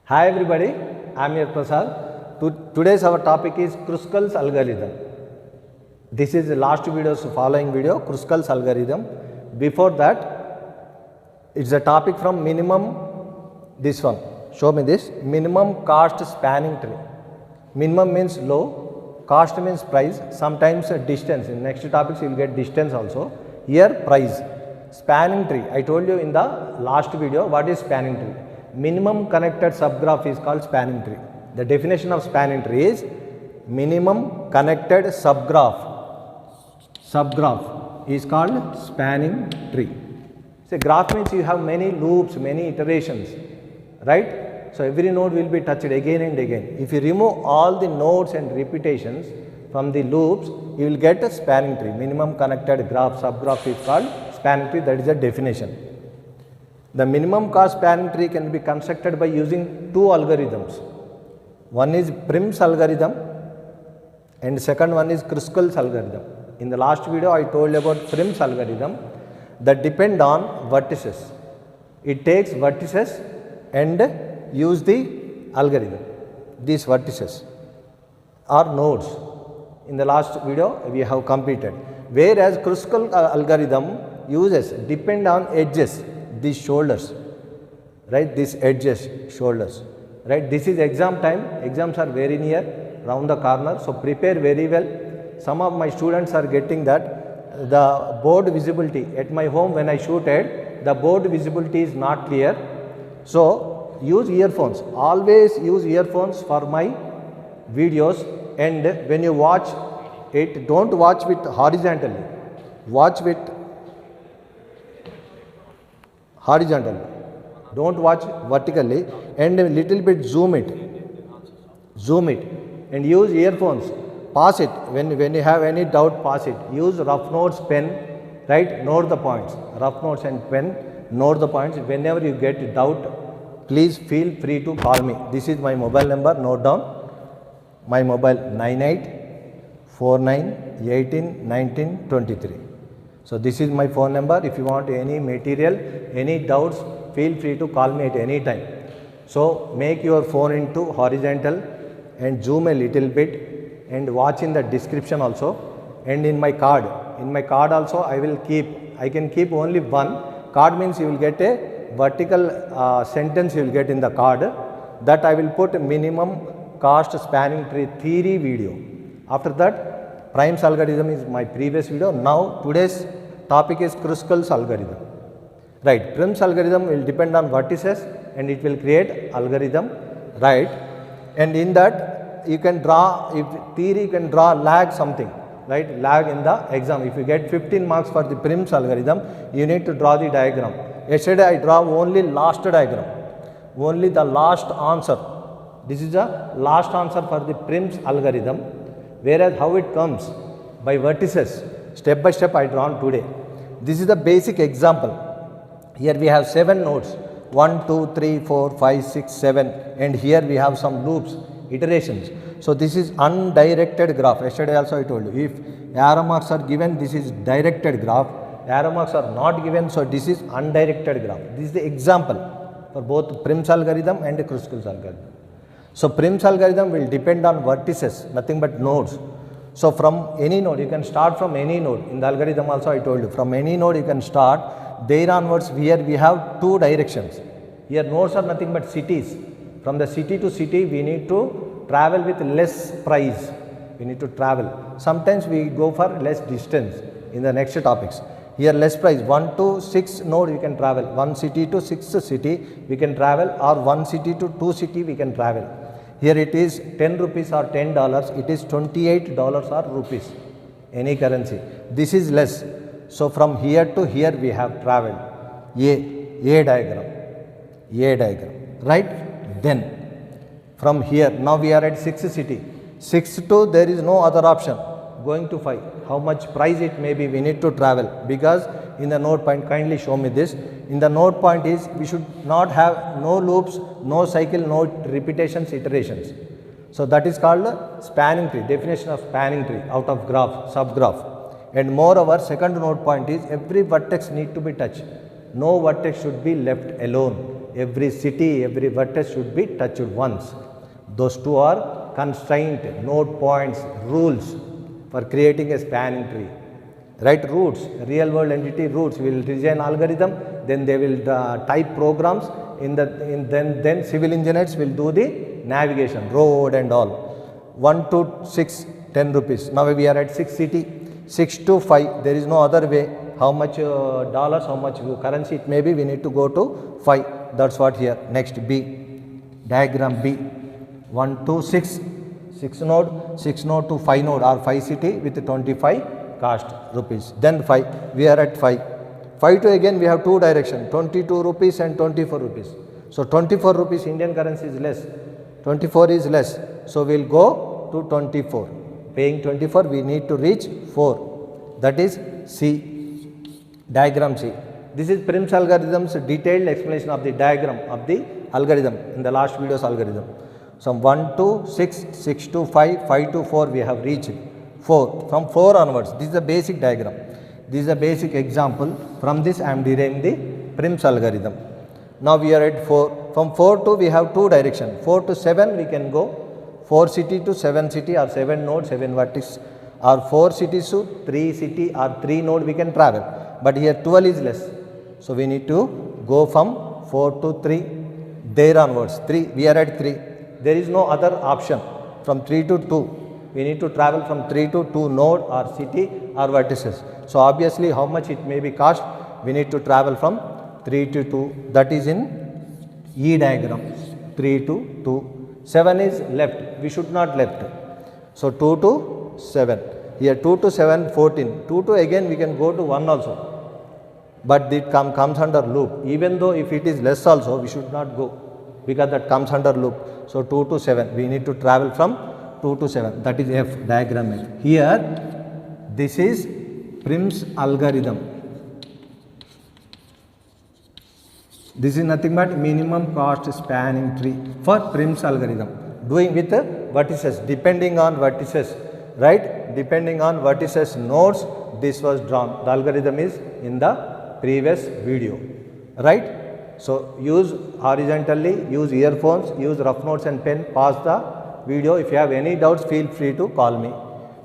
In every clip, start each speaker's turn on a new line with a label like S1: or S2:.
S1: Hi everybody, I am your Prasad. Today's our topic is Kruskals Algorithm. This is the last video's following video, Kruskals Algorithm. Before that, it's a topic from minimum, this one, show me this, minimum cost spanning tree. Minimum means low, cost means price, sometimes distance. In next topics you will get distance also. Here price. Spanning tree, I told you in the last video what is spanning tree. Minimum connected subgraph is called spanning tree. The definition of spanning tree is minimum connected subgraph is called spanning tree. So graph means you have many loops, many iterations, right? So every node will be touched again and again. If you remove all the nodes and repetitions from the loops, you will get a spanning tree. Minimum connected graph subgraph is called spanning tree. That is the definition. The minimum cost spanning tree can be constructed by using two algorithms. One is Prim's algorithm and second one is Kruskals algorithm. In the last video I told about Prim's algorithm that depend on vertices. It takes vertices and use the algorithm. These vertices are nodes. In the last video we have completed. Whereas Kruskal algorithm uses depend on edges, these shoulders, right? These edges, shoulders, right? This is exam time. Exams are very near, round the corner. So prepare very well. Some of my students are getting that the board visibility at my home when I shooted, the board visibility is not clear. So use earphones. Always use earphones for my videos. And when you watch it, don't watch with horizontally. Watch with horizontally. Don't watch vertically, and a little bit zoom it, and use earphones. Pause it when you have any doubt. Pause it. Use rough notes pen, right? Note the points. Rough notes and pen. Note the points. Whenever you get doubt, please feel free to call me. This is my mobile number. Note down. My mobile 9849181923. So this is my phone number. If you want any material, any doubts, feel free to call me at any time. So make your phone into horizontal and zoom a little bit and watch in the description also, and in my card. In my card also I can keep only one. Card means you will get a vertical sentence you will get in the card, that I will put minimum cost spanning tree theory video. After that, Prim's algorithm is my previous video. Now today's topic is Kruskals algorithm. Right, Prim's algorithm will depend on vertices and it will create algorithm, right? And in that you can draw, if theory you can draw lag something, right? Lag in the exam. If you get 15 marks for the Prim's algorithm, you need to draw the diagram. Yesterday I draw only last diagram, only the last answer. This is the last answer for the Prim's algorithm. Whereas how it comes by vertices, step by step I drawn today. This is the basic example. Here we have 7 nodes, 1, 2, 3, 4, 5, 6, 7, and here we have some loops, iterations. So this is undirected graph. Yesterday also I told you, if arrow marks are given, this is directed graph. Arrow marks are not given, so this is undirected graph. This is the example for both Prim's algorithm and Kruskals algorithm. So Prim's algorithm will depend on vertices, nothing but nodes. So from any node, you can start from any node. In the algorithm also I told you, from any node you can start. There onwards, here we have two directions. Here nodes are nothing but cities. From the city to city, we need to travel with less price. We need to travel. Sometimes we go for less distance in the next topics. Here less price, 1 to 6 node you can travel. 1 city to 6 city we can travel, or 1 city to 2 city we can travel. Here it is 10 rupees or $10, it is $28 or rupees, any currency. This is less. So from here to here we have traveled. A diagram, right? Then from here, now we are at 6th city. 6 to there is no other option, going to 5. How much price it may be, we need to travel, because in the node point, kindly show me this. In the node point is, we should not have no loops, no cycle, no repetitions, iterations. So that is called spanning tree, definition of spanning tree out of graph, subgraph. And moreover, second node point is every vertex need to be touched. No vertex should be left alone. every city, every vertex should be touched once. Those two are constraint, node points, rules for creating a spanning tree. Right, roots, real world entity roots. We will design algorithm, then they will type programs, then civil engineers will do the navigation, road and all. 1 to 6, 10 rupees. Now we are at 6 city, 6 to 5, there is no other way. How much dollars, how much currency it may be, we need to go to 5. That's what here. Next B, diagram B, 1 to 6, 6 node to 5 node or 5 city with 25 cost rupees. Then 5, we are at 5. 5 to again we have two direction, 22 rupees and 24 rupees. So 24 rupees Indian currency is less, 24 is less. So we will go to 24. Paying 24, we need to reach 4. That is C, diagram C. This is Prim's algorithm's detailed explanation of the diagram of the algorithm in the last video's algorithm. So 1 to 6, 6 to 5, 5 to 4 we have reached. 4, from 4 onwards, this is a basic diagram, this is a basic example. From this I am deriving the Prim's algorithm. Now we are at 4, from 4 to we have two direction, 4 to 7 we can go, 4 city to 7 city or 7 node, 7 vertex, or 4 cities to 3 city or 3 node we can travel, but here 12 is less. So we need to go from 4 to 3, there onwards, 3, we are at 3, there is no other option. From 3 to 2. We need to travel from 3 to 2 node or city or vertices. So obviously how much it may be cost, we need to travel from 3 to 2, that is in E diagram, 3 to 2. 7 is left, we should not left. So 2 to 7, here 2 to 7, 14, 2 to again we can go to 1 also, but it comes under loop. Even though if it is less also, we should not go because that comes under loop. So 2 to 7, we need to travel from 2 to 7, that is F, diagram F. Here this is Prim's algorithm. This is nothing but minimum cost spanning tree for Prim's algorithm, doing with vertices, depending on vertices, right? Depending on vertices nodes, this was drawn. The algorithm is in the previous video, right? So use horizontally, use earphones, use rough notes and pen, pause the video. If you have any doubts, feel free to call me,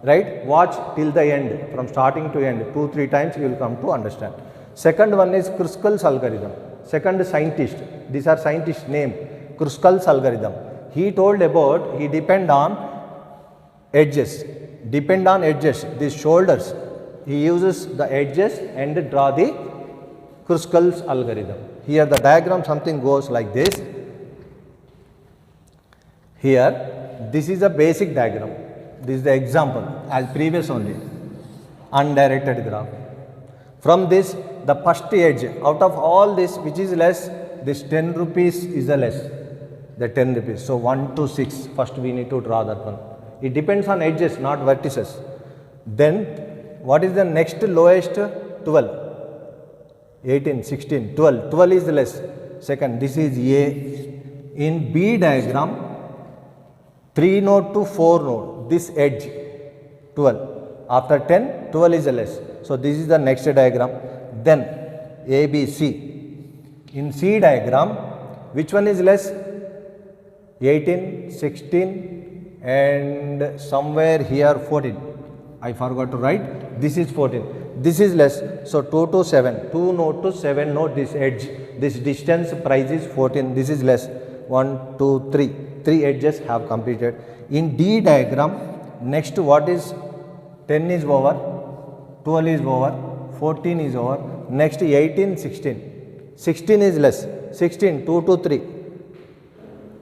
S1: right? Watch till the end, from starting to end, 2-3 times you will come to understand. Second one is Kruskals algorithm. Second scientist, these are scientist name, Kruskals algorithm. He told about, he depend on edges, these shoulders. He uses the edges and draw the Kruskals algorithm. Here the diagram something goes like this. Here this is a basic diagram, this is the example as previous only, undirected graph. From this, the first edge, out of all this which is less, this 10 rupees is the less, the 10 rupees. So 1 to 6, first we need to draw that one. It depends on edges, not vertices. Then what is the next lowest? 12, 18, 16, 12, 12 is less. Second, this is A. In B diagram, 3 node to 4 node, this edge 12, after 10, 12 is less. So this is the next diagram. Then A, B, C. In C diagram, which one is less? 18, 16 and somewhere here 14. I forgot to write, this is 14, this is less. So 2 to 7, 2 node to 7 node, this edge, this distance price is 14, this is less. 1, 2, 3, 3 edges have completed. In D diagram, next what is 10 is over, 12 is over, 14 is over, next 18, 16, 16 is less, 16, 2 to 3,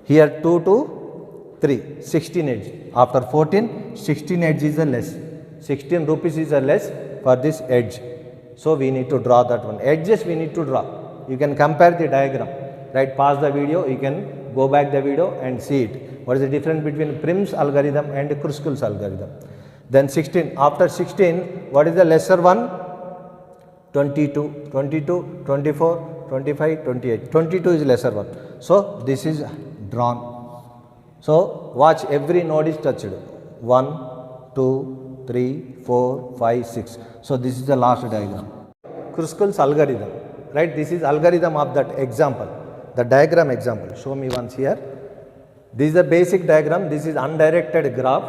S1: here 2 to 3, 16 edge, after 14, 16 edge is a less, 16 rupees is a less for this edge. So we need to draw that one, edges we need to draw. You can compare the diagram, right? Pause the video, you can go back the video and see it. What is the difference between Prim's algorithm and Kruskals algorithm? Then 16, after 16, what is the lesser one? 22, 22, 24, 25, 28, 22 is lesser one. So this is drawn. So watch, every node is touched, 1, 2, 3, 4, 5, 6. So this is the last diagram. Kruskals algorithm, right? This is algorithm of that example. The diagram example, show me once here. This is the basic diagram, this is undirected graph.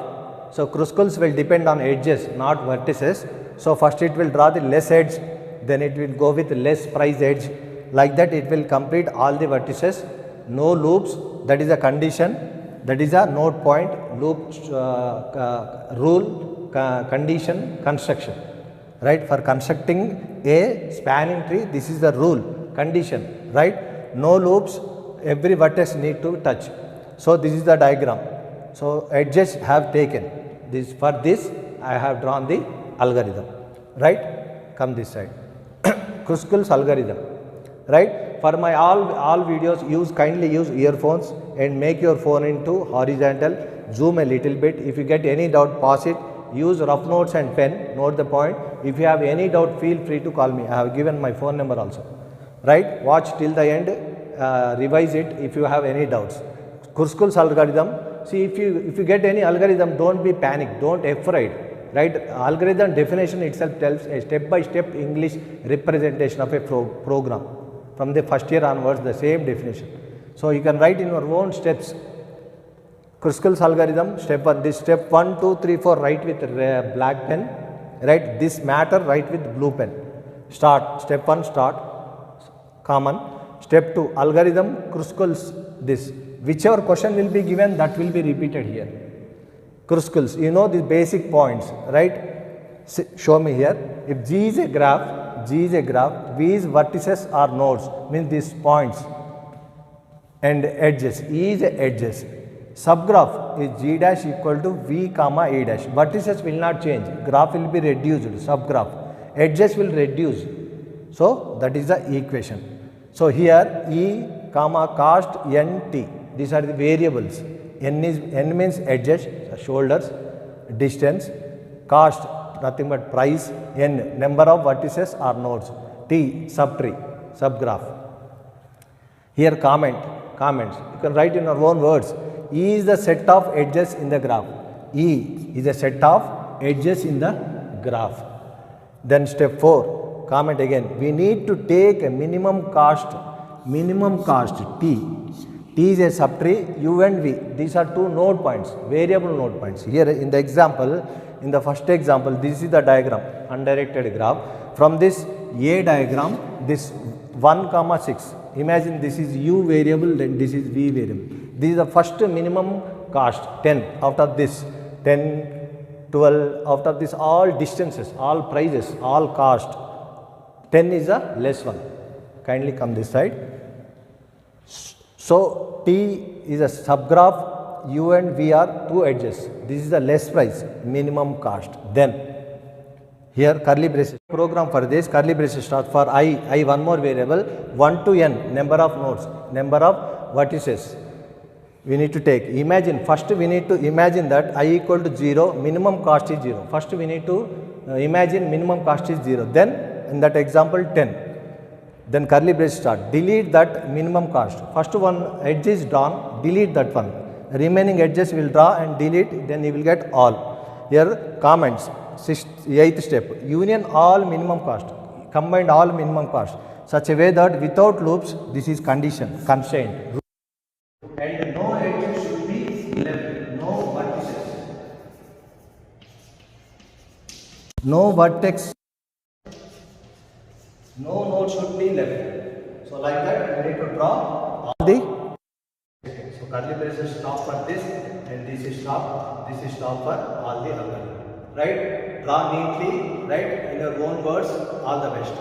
S1: So Kruskals will depend on edges, not vertices. So first it will draw the less edge, then it will go with less price edge. Like that it will complete all the vertices. No loops, that is a condition, that is a node point, loop, rule, condition, construction. Right, for constructing a spanning tree, this is the rule, condition, right? No loops, every vertex need to touch. So this is the diagram. So edges have taken this. For this I have drawn the algorithm, right? Come this side. Kruskals algorithm, right? For my all videos, kindly use earphones and make your phone into horizontal. Zoom a little bit. If you get any doubt, pause it. Use rough notes and pen. Note the point. If you have any doubt, feel free to call me. I have given my phone number also, right? Watch till the end. Revise it if you have any doubts. Kruskals algorithm. See, if you get any algorithm, don't be panic, don't afraid, right? Algorithm definition itself tells a step-by-step English representation of a program. From the first year onwards, the same definition. So you can write in your own steps. Kruskals algorithm, step 1, this step 1, 2, 3, 4, write with black pen, right? This matter, write with blue pen. Start, step 1, start, common. Step 2, algorithm, Kruskals, this. Whichever question will be given, that will be repeated here. Kruskals, you know the basic points, right? Show me here. If G is a graph, V's vertices are nodes, means these points and edges, E is edges. Subgraph is G dash equal to V comma E dash. Vertices will not change, graph will be reduced, subgraph. Edges will reduce. So that is the equation. So here E comma cost NT. These are the variables. N means edges, shoulders, distance, cost, nothing but price, N, number of vertices or nodes, T, subtree, subgraph. Here comments. You can write in your own words. E is the set of edges in the graph. E is a set of edges in the graph. Then step 4, comment again. We need to take a minimum cost T. T is a subtree, U and V. These are two node points, variable node points. Here in the example, in the first example, this is the diagram, undirected graph. From this A diagram, this 1 comma 6. Imagine this is U variable, then this is V variable. This is the first minimum cost, 10. Out of this, 10, 12, out of this all distances, all prices, all cost, 10 is the less one. Kindly come this side. So T is a subgraph, U and V are two edges. This is the less price, minimum cost. Then here curly braces. Program for this, curly braces start for I one more variable, 1 to N, number of nodes, number of vertices. We need to take. Imagine, first we need to imagine that I equal to 0, minimum cost is 0. First we need to imagine minimum cost is 0. Then in that example 10. Then curly brace start, delete that minimum cost. First one edge is drawn, delete that one. Remaining edges will draw and delete, then you will get all. Here comments, 8th step, union all minimum cost, combined all minimum cost, such a way that without loops, this is condition, constraint. And no edges should be left, no vertices. No vertex. No node should be left. So like that, we need to draw all the. So curly braces stop for this, and this is stop for all the algorithm. Right? Draw neatly, right? In your own words, all the best.